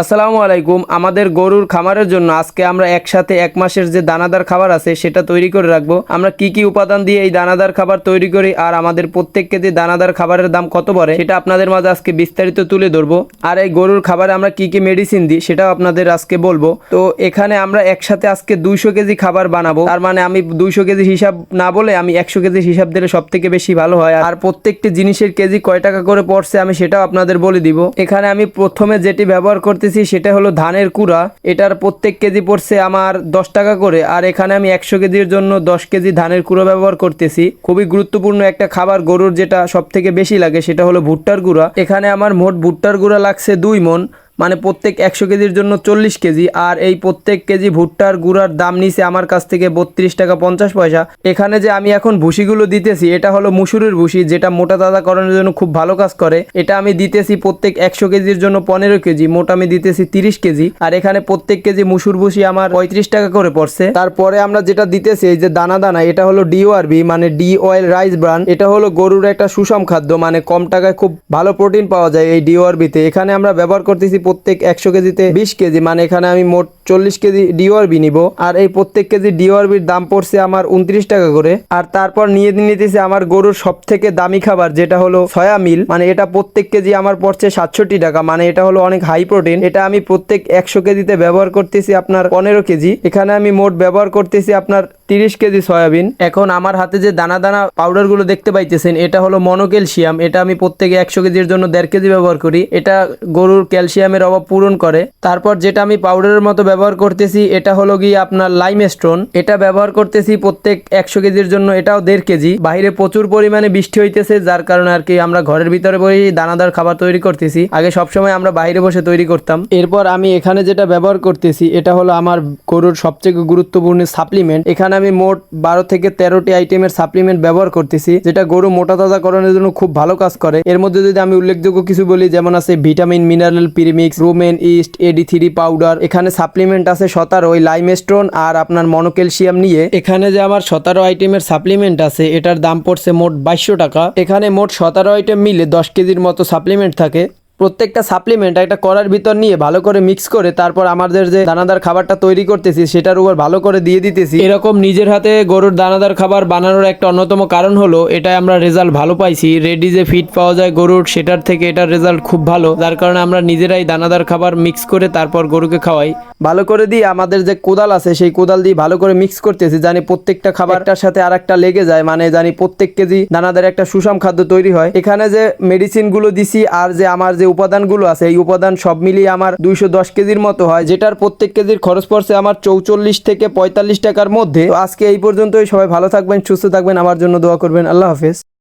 আসসালামু আলাইকুম। আমাদের গরুর খামারের জন্য আজকে আমরা একসাথে এক মাসের যে দানাদার খাবার আছে সেটা তৈরি করে রাখবো। আমরা কি কি উপাদান দিয়ে এই দানাদার খাবার তৈরি করি আর আমাদের প্রত্যেক কেজি দানাদার খাবারের দাম কত পড়ে সেটা আপনাদের মাঝে আজকে বিস্তারিত তুলে ধরবো। আর এই গরুর খাবারে আমরা কি কি মেডিসিন দিই সেটাও আপনাদের আজকে বলবো। তো এখানে আমরা একসাথে আজকে 200 কেজি খাবার বানাবো। তার মানে আমি 200 কেজি হিসাব না বলে আমি 100 কেজি হিসাব দিলে সব থেকে বেশি ভালো হয়। আর প্রত্যেকটি জিনিসের কেজি কয় টাকা করে পড়ছে আমি সেটাও আপনাদের বলে দিব। এখানে আমি প্রথমে যেটি ব্যবহার করতে সেটা হলো ধানের কুড়া। এটার প্রত্যেক কেজি পড়ছে আমার 10 টাকা করে। আর এখানে আমি 100 কেজির জন্য 10 কেজি ধানের কুড়া ব্যবহার করতেছি। খুবই গুরুত্বপূর্ণ একটা খাবার গরুর, যেটা সব থেকে বেশি লাগে সেটা হলো ভুট্টার গুঁড়া। এখানে আমার মোট ভুট্টার গুঁড়া লাগছে 2 মণ, মানে প্রত্যেক 100 কেজির জন্য 40 কেজি। আর এই প্রত্যেক কেজি ভুট্টার গুঁড়ার দাম নিছে আমার কাছ থেকে 32 টাকা 50 পয়সা। এখানে যে আমি এখন ভুসিগুলো দিতেছি এটা হলো মুসুরের ভুসি, যেটা মোটা তাজাকরণের জন্য খুব ভালো কাজ করে। এটা আমি দিতেছি প্রত্যেক 100 কেজির জন্য 15 কেজি, মোট আমি দিতেছি 30 কেজি। আর এখানে প্রত্যেক কেজি মুসুর ভুসি আমার 35 টাকা করে পড়ছে। তারপরে আমরা যেটা দিতেছি এই যে দানা দানা, এটা হলো ডিওআরবি মানে ডি অয়েল রাইস ব্রান। এটা হলো গরুর একটা সুষম খাদ্য, মানে কম টাকায় খুব ভালো প্রোটিন পাওয়া যায় এই ডিওআরবিতে। এখানে আমরা ব্যবহার করতেছি প্রত্যেক 100 কেজিতে 20 কেজি, মানে এখানে আমি মোট 40 কেজি ডিওআরবি নিব। আর এই প্রত্যেক কেজি ডিওআরবির দাম পড়ছে আমার 29 টাকা করে। আর তারপর নিতেছি আমার গরুর সব থেকে দামি খাবার, যেটা হলো সয়া মিল, মানে এটা প্রত্যেক কেজি আমার পড়ছে 67 টাকা, মানে এটা হলো অনেক হাই প্রোটিন। এটা আমি প্রত্যেক 100 কেজিতে ব্যবহার করতেছি আপনার 15 কেজি। এখানে আমি মোট ব্যবহার করতেছি আপনার 30 কেজি সয়াবিন। এখন আমার হাতে যে দানা দানা পাউডার গুলো দেখতে পাইতেছেন এটা হলো মনোক্যালসিয়াম। এটা আমি প্রত্যেকে 100 কেজির জন্য 1.5 কেজি ব্যবহার করি। এটা গরুর ক্যালসিয়ামের অভাব পূরণ করে। তারপর যেটা আমি পাউডারের মতো ব্যবহার করতেছি এটা হলো গিয়ে আপনার লাইমস্টোন। এটা ব্যবহার করতেছি প্রত্যেক 100 কেজির জন্য, এটাও 1.5 কেজি। বাইরে প্রচুর পরিমাণে বৃষ্টি হইতেছে, যার কারণে আর কি আমরা ঘরের ভিতরে বসে দানাদার খাবার তৈরি করতেছি। আগে সবসময় আমরা বাইরে বসে তৈরি করতাম। এরপর আমি এখানে যেটা ব্যবহার করতেছি এটা হলো আমার গরুর সবচেয়ে গুরুত্বপূর্ণ সাপ্লিমেন্ট। এখানে আমি মোট 12 থেকে 13টি আইটেমের সাপ্লিমেন্ট ব্যবহার করতেছি, যেটা গরু মোটা তাজাকরণের জন্য খুব ভালো কাজ করে। এর মধ্যে যদি আমি উল্লেখযোগ্য কিছু বলি, যেমন আছে vitamin mineral premix, Romain east, AD3 powder. এখানে সাপ্লিমেন্ট আছে 17, ওই লাইমস্টোন আর আপনার মনোক্যালসিয়াম নিয়ে। এখানে যে আমার 17 আইটেমের সাপ্লিমেন্ট আছে এটার দাম পড়ছে মোট 2200 টাকা। এখানে মোট 17 আইটেম মিলে 10 কেজির মতো সাপ্লিমেন্ট থাকে। প্রত্যেকটা সাপ্লিমেন্ট একটা কড়ার ভিতর নিয়ে ভালো করে মিক্স করে তারপর আমাদের যে দানাদার খাবারটা তৈরি করতেছি সেটার উপর ভালো করে দিয়ে দিতেছি। এরকম নিজের হাতে গরুর দানাদার খাবার বানানোর একটা অন্যতম কারণ হলো এটাই আমরা রেজাল্ট ভালো পাইছি। রেডি যে ফিড পাওয়া যায় গরুর সেটার থেকে এটার রেজাল্ট খুব ভালো, যার কারণে আমরা নিজেরাই দানাদার খাবার মিক্স করে তারপর গরুকে খাওয়াই। ভালো করে দিয়ে আমাদের যে কোদাল আছে সেই কোদাল দিয়ে ভালো করে মিক্স করতেছি, জানি প্রত্যেকটা খাবারটার সাথে আর একটা লেগে যায়, মানে জানি প্রত্যেক কেজি দানাদার একটা সুষম খাদ্য তৈরি হয়। এখানে যে মেডিসিন গুলো দিছি আর যে আমার যে উপাদানগুলো আছে এই উপাদান সব মিলিয়ে আমার 210 কেজির মতো হয়, যেটার প্রত্যেক কেজির খরচ পড়ছে আমার 44 থেকে 45 টাকার মধ্যে। তো আজকে এই পর্যন্তই। সবাই ভালো থাকবেন, সুস্থ থাকবেন, আমার জন্য দোয়া করবেন। আল্লাহ হাফেজ।